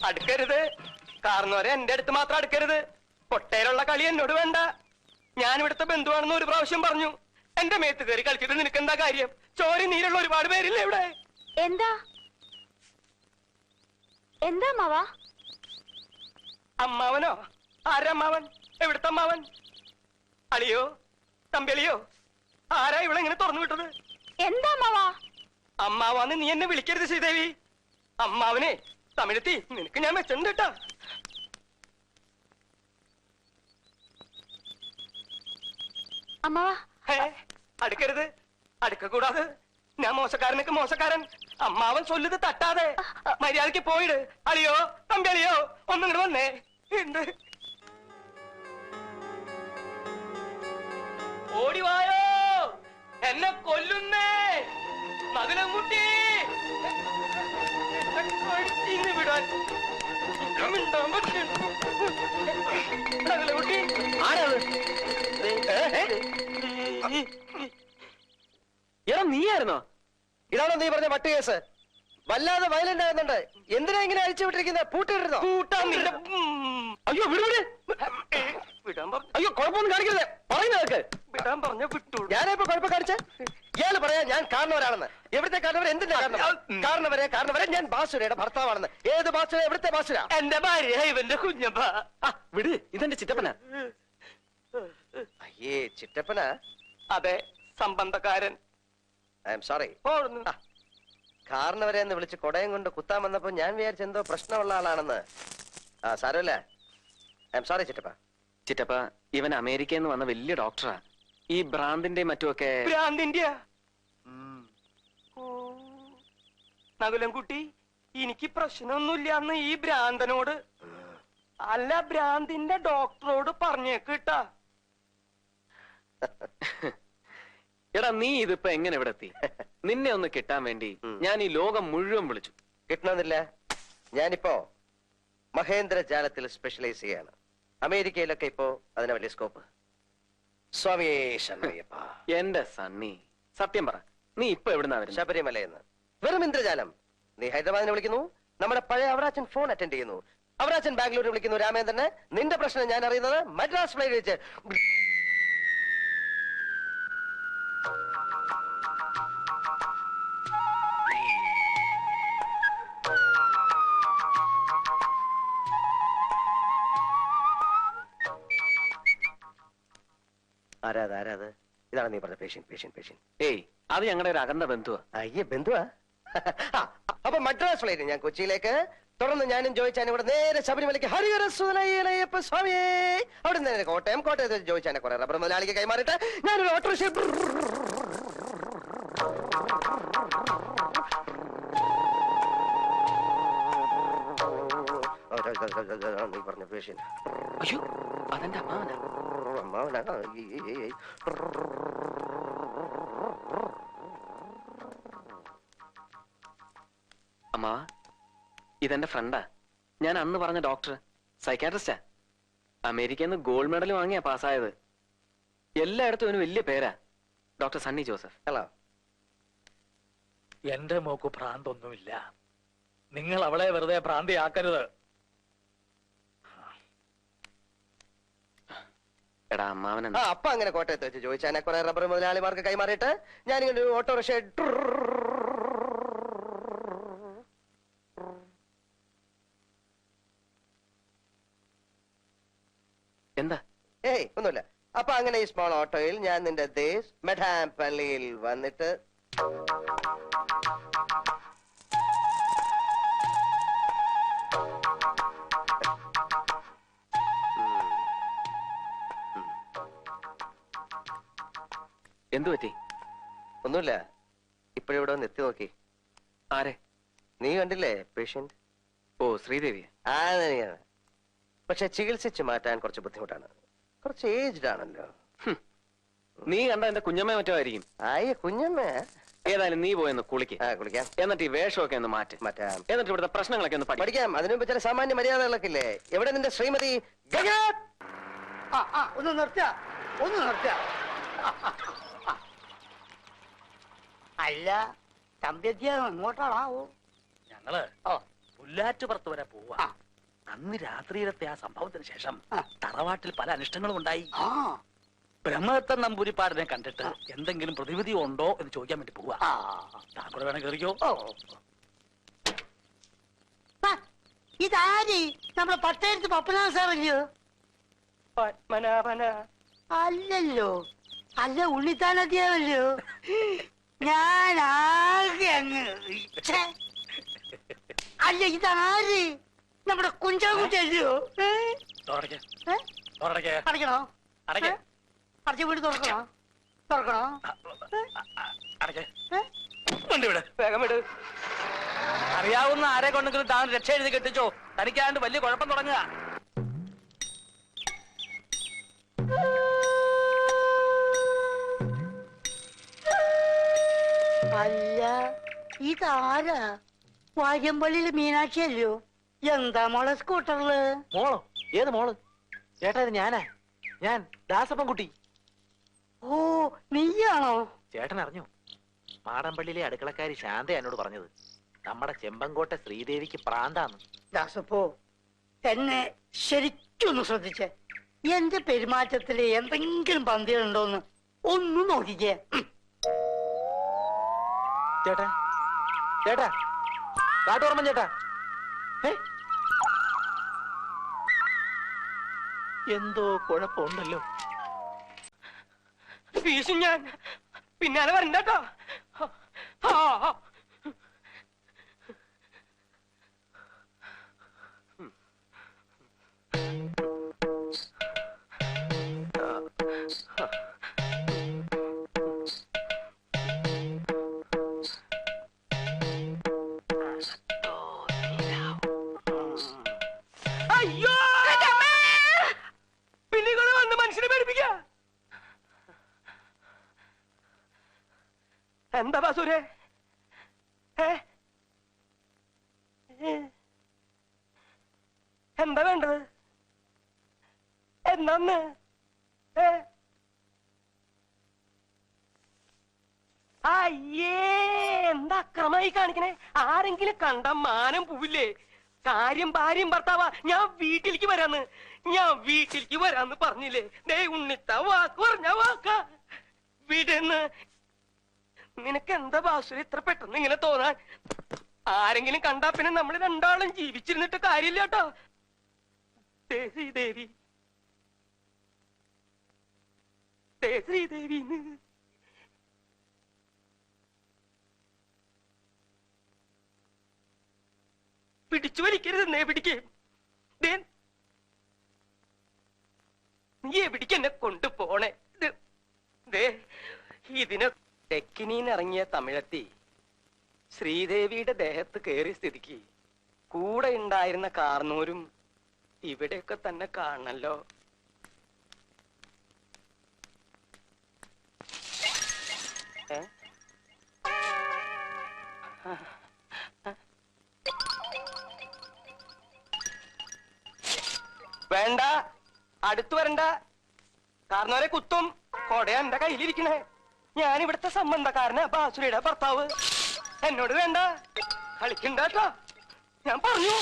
അടുക്കരുത്. കാരണവരെ എന്റെ അടുത്ത് മാത്രം അടുക്കരുത്. കൊട്ടയിലുള്ള കളി എന്നോട് വേണ്ട. ഞാൻ ഇവിടുത്തെ ബന്ധുവാണെന്ന് ഒരു പ്രാവശ്യം പറഞ്ഞു. എന്റെ മേത്ത് കയറി കളിച്ചിട്ട് നിനക്ക് എന്താ കാര്യം? ചോരി നീരുള്ള ഒരുപാട് പേരില്ലേ ഇവിടെ? എന്താ എന്താ അമ്മാവാ? അമ്മാവനോ? ആരമ്മാവൻ? എവിടുത്തെ അമ്മാവൻ? അളിയോ? തമ്പിളിയോ? ആരാ ഇവിടെ ഇങ്ങനെ തുറന്നു വിട്ടത്? എന്താ അമ്മാവാ? അമ്മാവാന്ന് നീ എന്നെ വിളിക്കരുത് ശ്രീദേവി. അമ്മാവനെ തമിഴത്തി നിനക്ക് ഞാൻ വെച്ചിട്ടുണ്ട് കേട്ടാ. അമ്മാവാ അടുക്കരുത്. അടുക്കൂടാതെ. ഞാൻ മോശക്കാരനൊക്കെ മോശക്കാരൻ. അമ്മാവൻ ചൊല്ലുത് തട്ടാതെ മര്യാദക്ക് പോയിട്. അളിയോ തമ്പി അളിയോ ഒന്നിങ്ങോട്ട് വന്നേ. എന്ത് ഓടിവായോ, എന്നെ കൊല്ലുന്നേ മകനംകുട്ടി. വിടാൻ മകനംകുട്ടി ആരാണ്? എടാ നീയായിരുന്നോ? ഇതാണോ നീ പറഞ്ഞ മട്ടു കേസ്? വല്ലാതെ വയലന്റ് ആകുന്നുണ്ട്. എന്തിനാ ഇങ്ങനെ അഴിച്ചു വിട്ടിരിക്കുന്നത്? പൂട്ടിരുന്നോ? അയ്യോ വിടുവിട്. അയ്യോ കുഴപ്പമൊന്നും കാണിക്കരുത്. പറയുന്നതൊക്കെ വിടാൻ പറഞ്ഞ വിട്ടു. ഞാനിപ്പോ കുഴപ്പം കാണിച്ച ഇയാള് പറയാ ഞാൻ കാരണവരാണെന്ന്. എവിടുത്തെ കാരണവർ? എന്തിന്റെ കാരണവരെ ഞാൻ ബാസുരയുടെ ഭർത്താവാണെന്ന്. ഏത് ബാസുര? എവിടുത്തെ ബാസുര? എന്റെ ഭാര്യ ഇവന്റെ കുഞ്ഞപ്പ. വിട്, ഇതെന്റെ ചിറ്റപ്പന. അയ്യേ ചിറ്റപ്പന? അതെ, സംബന്ധക്കാരൻ. I am sorry. കാരണവരെ എന്ന് വിളിച്ച് കൊടയം കൊണ്ട് കുത്താൻ വന്നപ്പോ ഞാൻ വിചാരിച്ച എന്തോ പ്രശ്നമുള്ള ആളാണെന്ന്. സാരമില്ല. ഐ എം സോറി ചിറ്റപ്പ. ചിറ്റപ്പ, ഇവൻ അമേരിക്കയിൽ നിന്ന് വന്ന വലിയ ഡോക്ടറാ. ഈ ഭ്രാന്തിന്റെ മറ്റുമൊക്കെ. ഭ്രാന്തിന്റെ നകുലൻകുട്ടി, എനിക്ക് പ്രശ്നമൊന്നുമില്ല അന്ന് ഈ ഭ്രാന്തനോട്. അല്ല, ഭ്രാന്തിന്റെ ഡോക്ടറോട് പറഞ്ഞേക്കിട്ടാ. എടാ നീ ഇതിപ്പോ എങ്ങനെ ഇവിടെ എത്തി? നിന്നെ ഒന്ന് കിട്ടാൻ വേണ്ടി ഞാൻ ഈ ലോകം മുഴുവൻ വിളിച്ചു. കിട്ടണമെന്നില്ല. ഞാനിപ്പോ മഹേന്ദ്ര ജാലത്തിൽ സ്പെഷ്യലൈസ് ചെയ്യാണ്. അമേരിക്കയിലൊക്കെ ഇപ്പോ അതിന് വലിയ സ്കോപ്പ്. സ്വാമിയേ ശരണയ്യപ്പ. എന്റെ സണ്ണി, സത്യം പറ, നീ ഇപ്പൊ എവിടുന്നാ വരുന്നത്? ശബരിമലയെന്ന്. വെറും ഇന്ദ്രജാലം. നീ ഹൈദരാബാദിനെ വിളിക്കുന്നു, നമ്മുടെ പഴയ അവറാച്ചൻ ഫോൺ അറ്റൻഡ് ചെയ്യുന്നു. അവറാച്ചൻ ബാംഗ്ലൂരിൽ വിളിക്കുന്നു രാമേന്ദ്രനെ. നിന്റെ പ്രശ്നം ഞാൻ അറിയുന്നത് മദ്രാസ് ഫ്ലൈറ്റ് വെച്ച്. ആരാത്? ഇതാണ് നീ പറഞ്ഞ പേഷ്യന്റ്? ഏയ്, അത് ഞങ്ങളുടെ ഒരു അകന്ന ബന്ധുവാ. അയ്യേ, ബന്ധുവാ? അപ്പൊ മദ്രാസ് ഫ്ലൈറ്റ് ഞാൻ കൊച്ചിയിലേക്ക്. തുടർന്ന് ഞാനും ജോയിച്ചാൻ ഇവിടെ നേരെ ശബരിമലയ്ക്ക്. ഹരിഹര സുതനയ്യപ്പ സ്വാമിയേ. അവിടെ നേരെ കോട്ടയത്ത് ജോയിച്ചാനെ കുറെ റബ്ബർ മുതലാളിക്ക് കൈമാറിയിട്ട് ഞാനൊരു ഓട്ടോറിക്ഷ. നീ പറഞ്ഞ പേഷ്യന്റ്. അയ്യോ, അതെന്റെ അമ്മാവനാ. അമ്മാ, ഇതെന്റെ ഫ്രണ്ടാ. ഞാൻ അന്ന് പറഞ്ഞ ഡോക്ടർ, സൈക്കാട്രിസ്റ്റാ. അമേരിക്കയിൽ നിന്ന് ഗോൾഡ് മെഡൽ വാങ്ങിയാ പാസ്സായത്. എല്ലായിടത്തും അവന് വലിയ പേരാ. ഡോക്ടർ സണ്ണി ജോസഫ്. ഹലോ. എന്റെ മോക്ക് ഭ്രാന്തൊന്നുമില്ല. നിങ്ങൾ അവളെ വെറുതെ ഭ്രാന്തിയാക്കരുത്. എടാ അമ്മാവൻ അപ്പ അങ്ങനെ കോട്ടയത്ത് വെച്ച് ചോദിച്ചാൽ കുറെ റബ്ബർ മുതലാളിമാർക്ക് കൈമാറിയിട്ട് ഞാനിങ്ങനെ ഒരു ഓട്ടോറിക്ഷ. എന്താ? ഏയ് ഒന്നുമില്ല. അപ്പൊ അങ്ങനെ ഈ സ്മോൾ ഓട്ടോയിൽ ഞാൻ നിന്റെ ദേശ് മെഡാം പള്ളിയിൽ വന്നിട്ട് എന്തു പറ്റി? ഒന്നുമില്ല. ഇപ്പോഴിവിടെ വന്ന് എത്തി നോക്കി. ആരെ? നീ കണ്ടില്ലേ പേഷ്യന്റ്? ഓ, ശ്രീദേവി. ആ, പക്ഷെ ചികിത്സിച്ച് മാറ്റാൻ കുറച്ച് ബുദ്ധിമുട്ടാണ്. കുറച്ച് ഏജ്ഡ് ആണല്ലോ. നീ കണ്ട എന്റെ കുഞ്ഞമ്മ മറ്റോ ആയിരിക്കും. ആയ കുഞ്ഞമ്മ. ഏതായാലും നീ പോയെന്ന് കുളിക്കാം. എന്നിട്ട് ഈ വേഷമൊക്കെ ഒന്ന് മാറ്റാം. എന്നിട്ട് ഇവിടുത്തെ പ്രശ്നങ്ങളൊക്കെ ഒന്ന് പഠിക്കാം. അതിനു മുമ്പ് ചില സാമാന്യ മര്യാദകളൊക്കെ ഇല്ലേ? എവിടെ നിന്റെ ശ്രീമതി? ഒന്ന് നിർത്തുക. അല്ല, തമ്പ്യധ്യ എങ്ങോട്ടാണാവോ? ഞങ്ങള് പുല്ലാറ്റുപുറത്ത് വരെ പോവാ. അന്ന് രാത്രിയിലത്തെ ആ സംഭവത്തിന് ശേഷം തറവാട്ടിൽ പല അനിഷ്ടങ്ങളും ഉണ്ടായി. ആ ബ്രഹ്മദത്തൻ നമ്പൂരിപ്പാടിനെ കണ്ടിട്ട് എന്തെങ്കിലും പ്രതിവിധി ഉണ്ടോ എന്ന് ചോദിക്കാൻ വേണ്ടി പോവാ. താങ്കൂടെ വേണം കയറിക്കോ. ഇതാര് നമ്മുടെ പട്ടേരത്ത് പപ്പനാഥ സാറല്ലയോ? പത്മനാഭന. അല്ലല്ലോ, അല്ല ഉണ്ണിത്താനത്തിയാണല്ലോ. ഞാൻ ആകെ അങ്ങ് ഛെ. അല്ല ഇതാര് നമ്മുടെ കുഞ്ചാകുട്ടിയല്ലയോ? തുറടയ്ക്ക്. ഏ? തുറടയ്ക്ക്. അടയ്ക്കണോ? അടയ്ക്ക്. അടച്ച വീട് തുറക്കണോ? തുറക്കണോ? അടയ്ക്ക്. ഏ? വണ്ടി വിട്. വേഗം വിട്. അറിയാവുന്ന ആരെ കൊണ്ടെങ്കിലും താൻ രക്ഷ എഴുതി കെട്ടിച്ചോ. തനിക്കാണ്ട് വലിയ കുഴപ്പം തുടങ്ങുക. അല്ല ഇതാരാ? വാര്യമ്പള്ളിയില് മീനാക്ഷി അല്ലയോ? എന്താ മോളെ സ്കൂട്ടറില്? മോളോ? ഏത് മോള്? ചേട്ടാ ഇത് ഞാനാ. ഞാൻ ദാസപ്പൻകുട്ടി. ഓ നീയാണോ? ചേട്ടൻ അറിഞ്ഞോ? മാടമ്പള്ളിയിലെ അടുക്കളക്കാരി ശാന്ത എന്നോട് പറഞ്ഞത് നമ്മുടെ ചെമ്പങ്കോട്ടെ ശ്രീദേവിക്ക് പ്രാന്താന്ന്. ദാസപ്പോ എന്നെ ശരിക്കൊന്ന് ശ്രദ്ധിച്ചേ. എന്റെ പെരുമാറ്റത്തില് എന്തെങ്കിലും പന്തികളുണ്ടോന്ന് ഒന്ന് നോക്കിക്കേ. ചേട്ടാ ചേട്ടാ കാട്ടോർമ്മൻ ചേട്ടാ. എന്തോ കുഴപ്പമുണ്ടല്ലോ. വീശും ഞാൻ. പിന്നാലെ വരണ്ടോ. അയ്യോ പിന്നെ കൂടെ വന്ന് മനുഷ്യനെ പേടിപ്പിക്ക. എന്താ ബാസൂരെ? എന്താ വേണ്ടത്? എന്നാന്ന്? അയ്യേ എന്താ അക്രമായി കാണിക്കണേ? ആരെങ്കിലും കണ്ട മാനം പോവില്ലേ? കാര്യം ഭാര്യയും ഭർത്താവാ. ഞാൻ വീട്ടിലേക്ക് വരാന്ന് പറഞ്ഞില്ലേ? ദേ ഉണ്ണിത്ത വാക്ക് പറഞ്ഞ വാക്ക വീടെന്ന്. നിനക്ക് എന്താ ബാസുര ഇത്ര പെട്ടെന്ന് ഇങ്ങനെ തോന്നാൻ? ആരെങ്കിലും കണ്ടാ പിന്നെ നമ്മൾ രണ്ടാളും ജീവിച്ചിരുന്നിട്ട് കാര്യമില്ല കേട്ടോ. ശ്രീദേവി ശ്രീദേവിന്ന് പിടിച്ചു വലിക്കരുതെന്നേ. പിടിക്കേ നീ എവിടേക്ക് എന്നെ കൊണ്ടുപോണേ? ഇതിന് തെക്കിനീന്നിറങ്ങിയ തമിഴത്തി ശ്രീദേവിയുടെ ദേഹത്ത് കയറിയ സ്ഥിതിക്ക് കൂടെ ഉണ്ടായിരുന്ന കാർന്നൂരും ഇവിടെയൊക്കെ തന്നെ കാണണല്ലോ. വേണ്ട, അടുത്തു വരണ്ട. കാർന്നോരെ കുത്തും. കൊടയാ എന്റെ കയ്യിലിരിക്കണേ. ഞാൻ ഇവിടുത്തെ സംബന്ധക്കാരനാ, ബാസുരയുടെ ഭർത്താവ്. എന്നോട് വേണ്ട കളിക്കണ്ട കേട്ടോ. ഞാൻ പറഞ്ഞു.